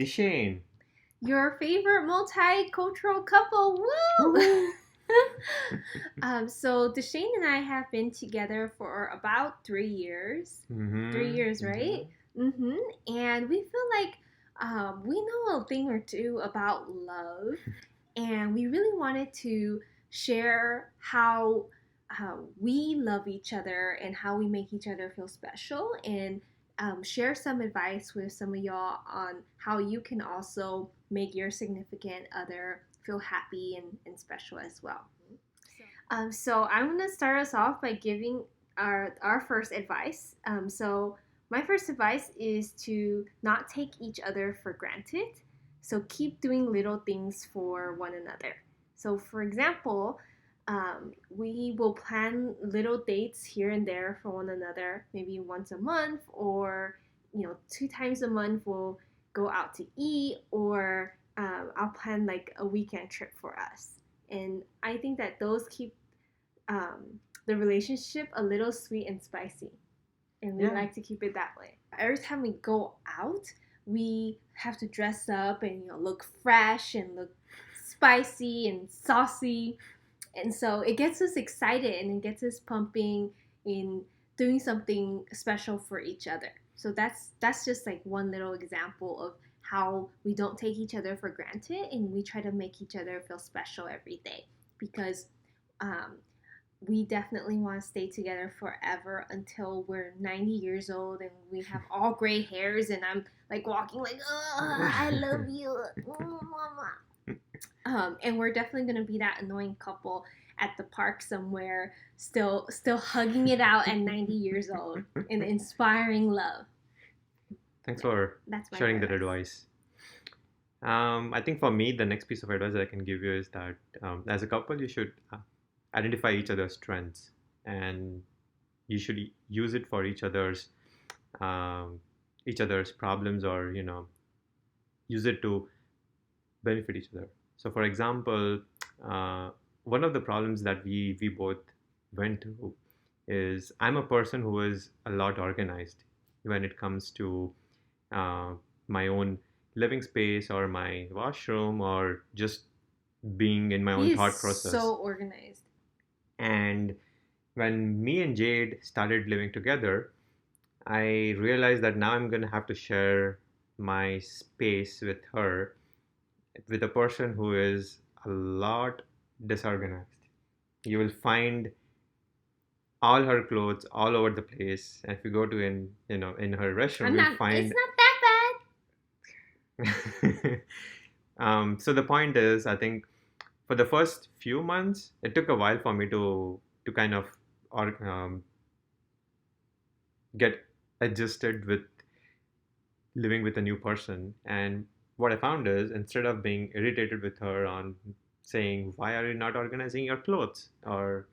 Deshane. Your favorite multicultural couple. Woo! So Deshane and I have been together for about 3 years. Mm-hmm. 3 years, right? Mm-hmm. And we feel like we know a thing or two about love, and we really wanted to share how we love each other and how we make each other feel special, and share some advice with some of y'all on how you can also make your significant other feel happy and special as well. So I'm gonna start us off by giving our first advice. So my first advice is to not take each other for granted. So keep doing little things for one another. So for example, we will plan little dates here and there for one another, maybe once a month, or 2 times a month we'll go out to eat, or I'll plan like a weekend trip for us. And I think that those keep the relationship a little sweet and spicy. And we like to keep it that way. Every time we go out, we have to dress up and look fresh and look spicy and saucy. And so it gets us excited and it gets us pumping in doing something special for each other. So that's just like one little example of how we don't take each other for granted, and we try to make each other feel special every day, because we definitely want to stay together forever until we're 90 years old and we have all gray hairs and I'm like walking like, oh, I love you, mama. And we're definitely going to be that annoying couple at the park somewhere, still hugging it out at 90 years old and inspiring love. Thanks for sharing that advice. I think for me, the next piece of advice that I can give you is that as a couple, you should identify each other's strengths, and you should use it for each other's problems, or use it to benefit each other. So for example, one of the problems that we both went through is I'm a person who is a lot organized when it comes to my own living space or my washroom or just being in my own thought process. So organized. And when me and Jade started living together, I realized that now I'm going to have to share my space with her, with a person who is a lot disorganized. You will find all her clothes all over the place. And if you go to in her restroom, you'll find it's not that bad. So the point is, I think for the first few months, it took a while for me to kind of get adjusted with living with a new person. And what I found is, instead of being irritated with her on saying, why are you not organizing your clothes or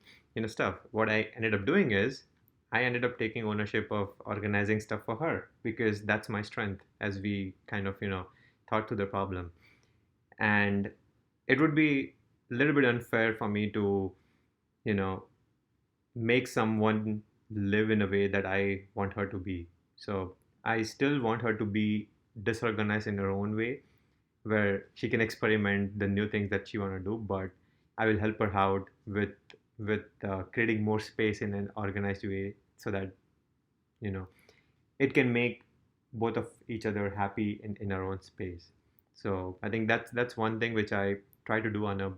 stuff, what I ended up doing is I ended up taking ownership of organizing stuff for her, because that's my strength, as we kind of thought through the problem. And it would be a little bit unfair for me to make someone live in a way that I want her to be. So I still want her to be disorganized in her own way, where she can experiment the new things that she want to do, but I will help her out with creating more space in an organized way, so that it can make both of each other happy in our own space. So I think that's one thing which I try to do on a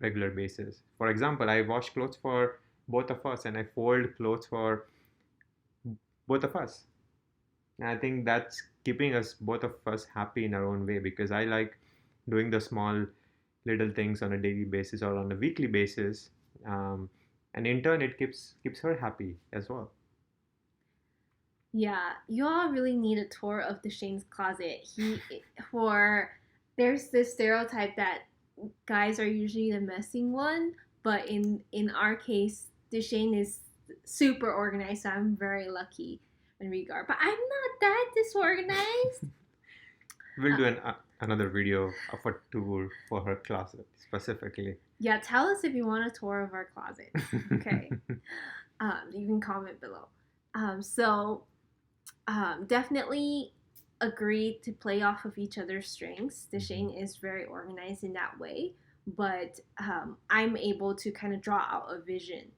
regular basis. For example, I wash clothes for both of us, and I fold clothes for both of us. And I think that's keeping us, both of us, happy in our own way, because I like doing the small little things on a daily basis or on a weekly basis, and in turn it keeps her happy as well. Yeah, you all really need a tour of Deshane's closet. There's this stereotype that guys are usually the messy one, but in our case, Deshane is super organized, so I'm very lucky in regard. But I'm not that disorganized. We'll do another video of a tour for her closet specifically. Yeah, tell us if you want a tour of our closet. Okay. You can comment below. So definitely agree to play off of each other's strengths. Mhm. Deshane is very organized in that way, but I'm able to kind of draw out a vision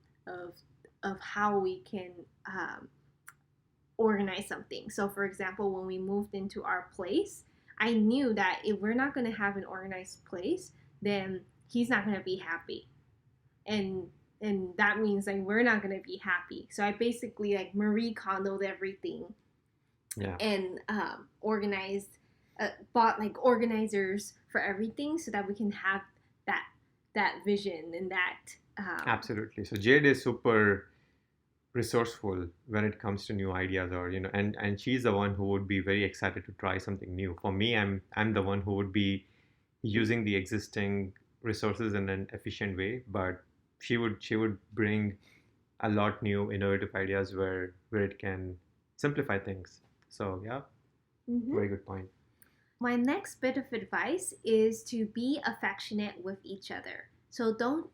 of how we can um, organize something. So, for example, when we moved into our place, I knew that if we're not going to have an organized place, then he's not going to be happy, and that means like we're not going to be happy. So I basically like Marie Kondoed everything Yeah, and organized, bought like organizers for everything so that we can have that vision and that. absolutely. So Jade is super resourceful when it comes to new ideas, or and she's the one who would be very excited to try something new. For me, I'm the one who would be using the existing resources in an efficient way, but she would bring a lot new innovative ideas where it can simplify things. So yeah, Mhm. very good point. My next bit of advice is to be affectionate with each other. So don't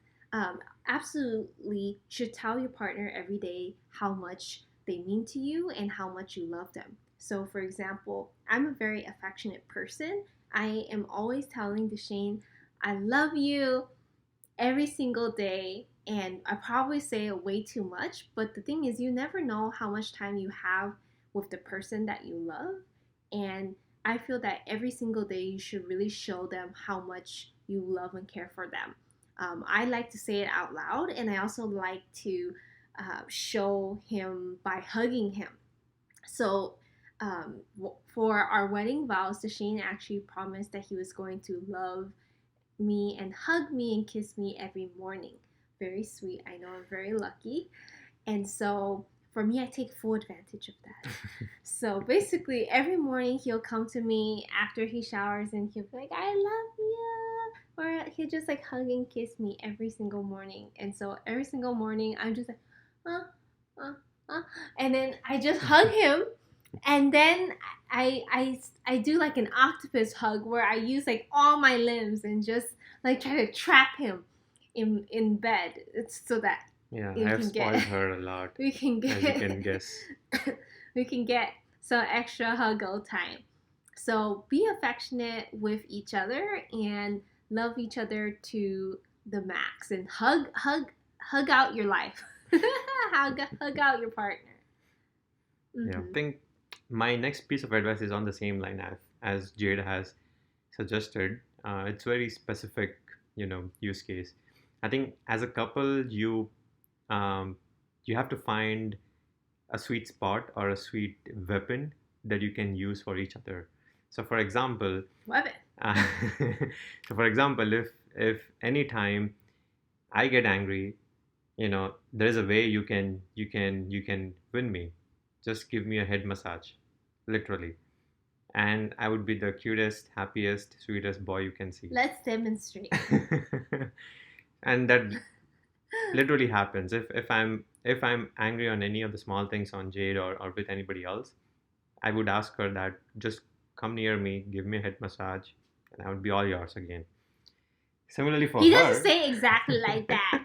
absolutely should tell your partner every day how much they mean to you and how much you love them. So, for example, I'm a very affectionate person. I am always telling Deshane, I love you every single day. And I probably say it way too much, but the thing is, you never know how much time you have with the person that you love. And I feel that every single day you should really show them how much you love and care for them. I like to say it out loud, and I also like to show him by hugging him. So, for our wedding vows, Deshane actually promised that he was going to love me and hug me and kiss me every morning. Very sweet. I know I'm very lucky. And so for me, I take full advantage of that. So basically, every morning he'll come to me after he showers and he'll be like, I love you. Or he'll just like hug and kiss me every single morning. And so every single morning, I'm just like, uh, uh, and then I just hug him. And then I do like an octopus hug where I use like all my limbs and just like try to trap him in bed. It's so that Yeah, I we have can get spoiled her a lot, we can as you get can guess. we can get some extra huggle time. So be affectionate with each other and love each other to the max and hug out your life. Hug out your partner. Yeah, I Mm-hmm. think my next piece of advice is on the same line as Jade has suggested. It's very specific, use case. I think as a couple, um, you have to find a sweet spot or a sweet weapon that you can use for each other. So, for example, Love it. uh, if anytime I get angry, there is a way you can win me. Just give me a head massage, literally, and I would be the cutest, happiest, sweetest boy you can see. Let's demonstrate. And that literally happens if I'm angry on any of the small things on Jade or with anybody else. I would ask her that just come near me, give me a head massage, and I would be all yours again. Similarly for He doesn't her, say exactly like that.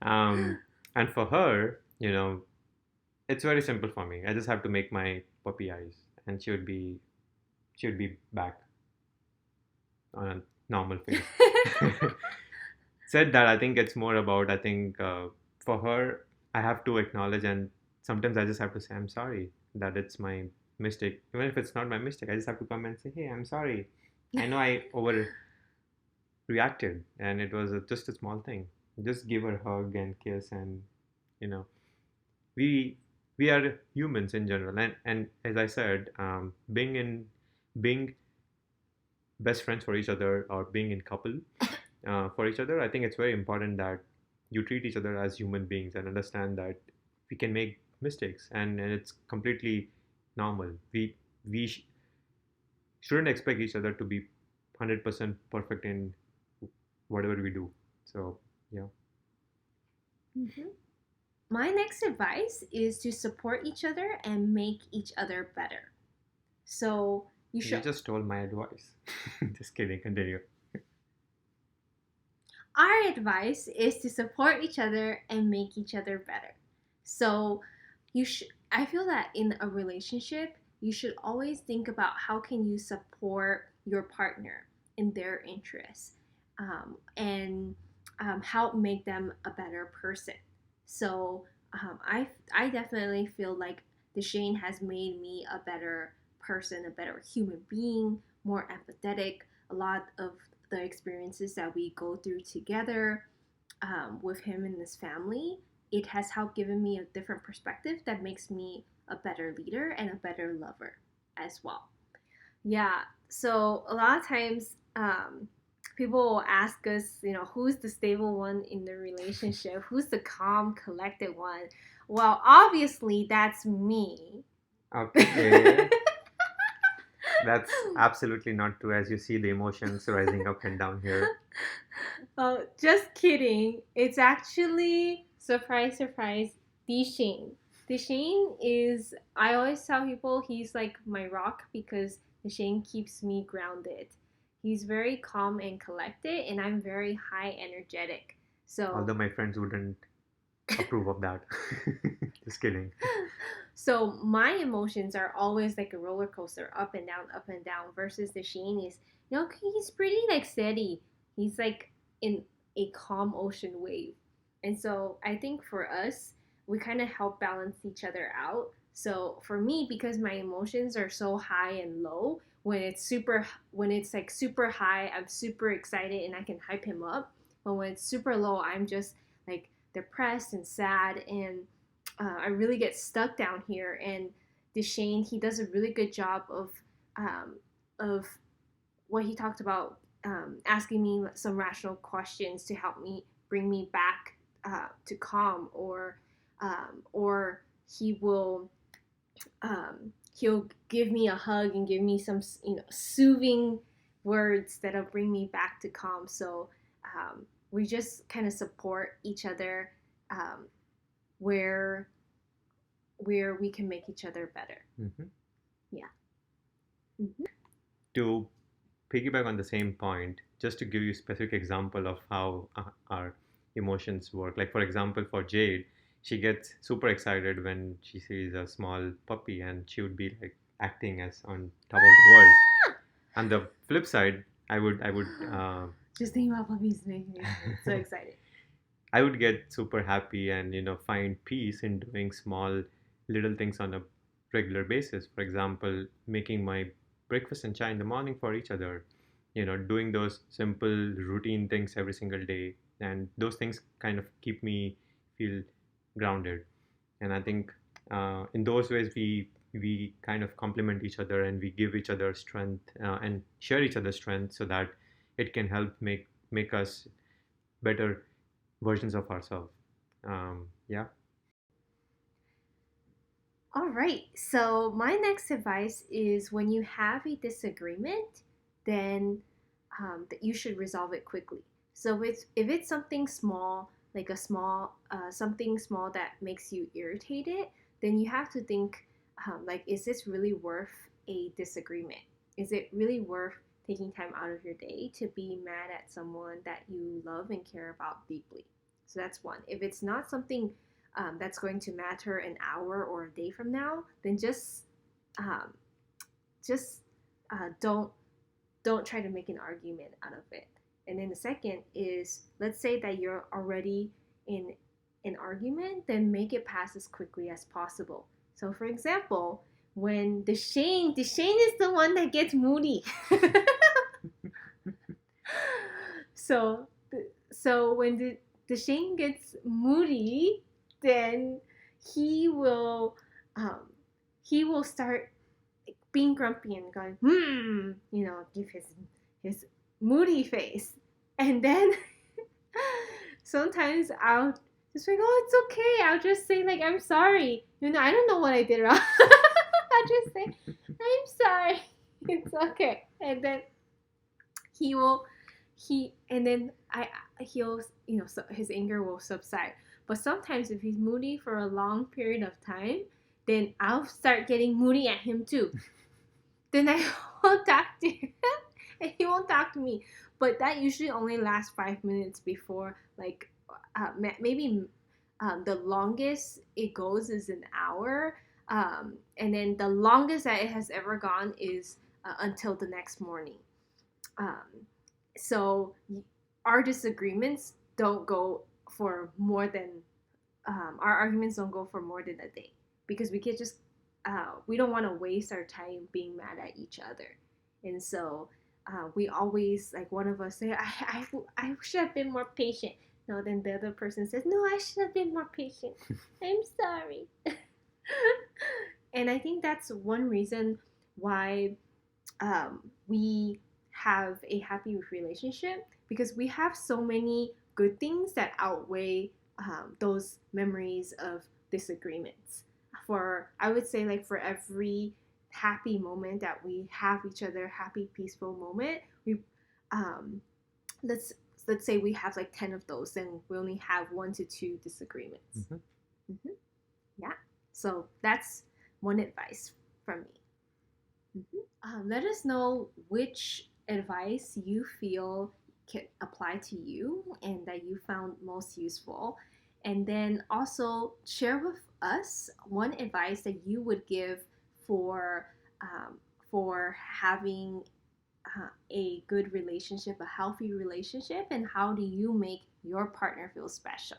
um, and for her, it's very simple for me. I just have to make my puppy eyes, and she would be back on a normal face. Said that, I think it's more about, I think, for her, I have to acknowledge, and sometimes I just have to say I'm sorry that it's my mistake. Even if it's not my mistake, I just have to come and say, hey, I'm sorry. I know I overreacted, and it was just a small thing. Just give her a hug and kiss, and you know, we we are humans in general, and as I said, being best friends for each other, or being in couple for each other, I think it's very important that you treat each other as human beings and understand that we can make mistakes, and it's completely normal. We shouldn't expect each other to be 100% perfect in whatever we do. So yeah, Mhm. My next advice is to support each other and make each other better. So you you should. just stole my advice. Just kidding. Continue. Our advice is to support each other and make each other better. So you should. I feel that in a relationship, you should always think about how can you support your partner in their interests, and help make them a better person. So I definitely feel like Deshane has made me a better person, a better human being, more empathetic. A lot of the experiences that we go through together, with him and his family, it has helped given me a different perspective that makes me a better leader and a better lover as well. Yeah. So a lot of times, people will ask us, who's the stable one in the relationship? Who's the calm, collected one? Well, obviously, that's me. Okay. That's absolutely not true, as you see the emotions rising up and down here. Oh, just kidding. It's actually, surprise, surprise, Dishane. Dishane is, I always tell people he's like my rock because Dishane keeps me grounded. He's very calm and collected, and I'm very high energetic. So, Although my friends wouldn't approve of that. Just kidding. so my emotions are always like a roller coaster, up and down. Versus the Shane is, he's pretty like steady. He's like in a calm ocean wave, and so I think for us, we kind of help balance each other out. So for me, because my emotions are so high and low, when it's like super high, I'm super excited and I can hype him up. But when it's super low, I'm just like depressed and sad, and I really get stuck down here. And Deshane, he does a really good job of what he talked about, asking me some rational questions to help me bring me back to calm, or he will he'll give me a hug and give me some soothing words that'll bring me back to calm. So we just kind of support each other, um, where we can make each other better. Mhm. Yeah. Mm-hmm. To piggyback on the same point, just to give you a specific example of how our emotions work. Like, for example, for Jade, she gets super excited when she sees a small puppy and she would be like acting as on top of the world. On the flip side, I would Just thinking about puppies making me so excited. I would get super happy and find peace in doing small little things on a regular basis. For example, making my breakfast and chai in the morning for each other. Doing those simple routine things every single day, and those things kind of keep me feel grounded. And I think in those ways we kind of complement each other and we give each other strength, and share each other's strength so that it can help make us better versions of ourselves. Yeah. All right. So my next advice is when you have a disagreement, then that you should resolve it quickly. So if it's something small, like a small something small that makes you irritated, then you have to think, like, is this really worth a disagreement? Is it really worth taking time out of your day to be mad at someone that you love and care about deeply? So that's one. If it's not something that's going to matter an hour or a day from now, then um, just don't try to make an argument out of it. And then the second is, let's say that you're already in an argument, then make it pass as quickly as possible. So for example, when the Shane is the one that gets moody. so so when the Shane gets moody, then he will um, he will start being grumpy and going, give his moody face. And then sometimes I'll just like, oh, it's okay. I'll just say like, I'm sorry. I don't know what I did wrong. I'll just say, I'm sorry. It's okay. And then he will he and then he'll so his anger will subside. But sometimes if he's moody for a long period of time, then I'll start getting moody at him too. Then I won't talk to him and he won't talk to me. But that usually only lasts 5 minutes before, like, maybe the longest it goes is an hour. And then the longest that it has ever gone is until the next morning. Um, so our disagreements don't go for more than our arguments don't go for more than a day because we could just we don't want to waste our time being mad at each other, and so we always like one of us say I should have been more patient. No, then the other person says no, I should have been more patient. I'm sorry. And I think that's one reason why we have a happy relationship because we have so many good things that outweigh those memories of disagreements. For I would say like for every happy moment that we have each other, happy peaceful moment, we um, let's let's say we have like 10 of those, then we only have 1 to 2 disagreements. Mm-hmm. Mm-hmm. Yeah. So that's one advice from me. Let us know which advice you feel can apply to you and that you found most useful. And then also share with us one advice that you would give for um, for having a good relationship, a healthy relationship, and how do you make your partner feel special?